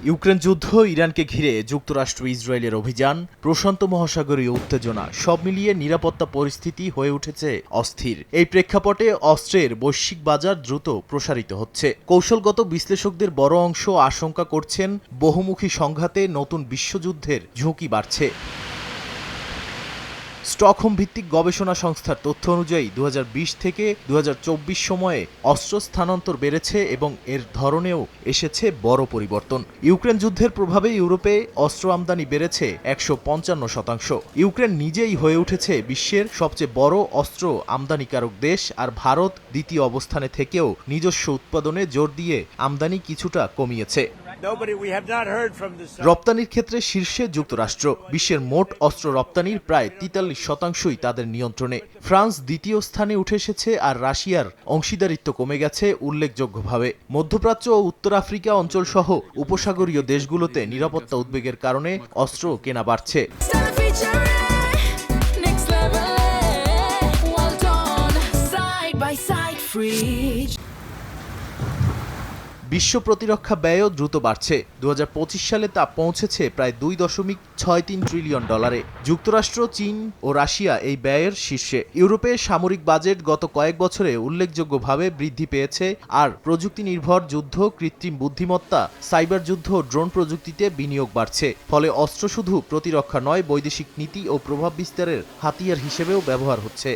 Ukraine যুদ্ধ, ইরানকে ঘিরে যুক্তরাষ্ট্র ইসরায়েলের অভিযান, প্রশান্ত মহাসাগরীয় উত্তেজনা সব মিলিয়ে নিরাপত্তা পরিস্থিতি হয়ে উঠেছে অস্থির। এই প্রেক্ষাপটে অস্ত্রের বৈশ্বিক বাজার দ্রুত প্রসারিত হচ্ছে। কৌশলগত বিশ্লেষকদের বড় অংশ আশঙ্কা করছেন বহুমুখী সংঘাতে নতুন বিশ্বযুদ্ধের ঝুঁকি বাড়ছে। স্টকহোম ভিত্তিক গবেষণা সংস্থার তথ্য অনুযায়ী 2020 থেকে 2024 সময়ে অস্ত্র স্থানান্তর বেড়েছে এবং এর ধরনেও এসেছে বড় পরিবর্তন। ইউক্রেন যুদ্ধের প্রভাবে ইউরোপে অস্ত্র আমদানি বেড়েছে 155%। ইউক্রেন নিজেই হয়ে উঠেছে বিশ্বের সবচেয়ে বড় অস্ত্র আমদানিকারক দেশ, আর ভারত দ্বিতীয় অবস্থানে থেকেও নিজস্ব উৎপাদনে জোর দিয়ে আমদানি কিছুটা কমিয়েছে। রপ্তানির ক্ষেত্রে শীর্ষে যুক্তরাষ্ট্র। বিশ্বের মোট অস্ত্র রপ্তানির প্রায় 43%ই তাদের নিয়ন্ত্রণে। ফ্রান্স দ্বিতীয় স্থানে উঠে এসেছে, আর রাশিয়ার অংশীদারিত্ব কমে গেছে উল্লেখযোগ্যভাবে। মধ্যপ্রাচ্য ও উত্তর আফ্রিকা অঞ্চলসহ উপসাগরীয় দেশগুলোতে নিরাপত্তা উদ্বেগের কারণে অস্ত্র কেনা বাড়ছে। বিশ্ব প্রতিরক্ষা ব্যয়ও দ্রুত বাড়ছে। 2025 সালে তা পৌঁছেছে প্রায় $2.63 ট্রিলিয়ন। যুক্তরাষ্ট্র, চীন ও রাশিয়া এই ব্যয়ের শীর্ষে। ইউরোপে সামরিক বাজেট গত কয়েক বছরে উল্লেখযোগ্যভাবে বৃদ্ধি পেয়েছে, আর প্রযুক্তি নির্ভর যুদ্ধ, কৃত্রিম বুদ্ধিমত্তা, সাইবার যুদ্ধ ও ড্রোন প্রযুক্তিতে বিনিয়োগ বাড়ছে। ফলে অস্ত্র শুধু প্রতিরক্ষা নয়, বৈদেশিক নীতি ও প্রভাব বিস্তারের হাতিয়ার হিসেবেও ব্যবহার হচ্ছে।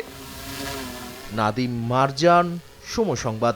নাদিম মারজান, সময় সংবাদ।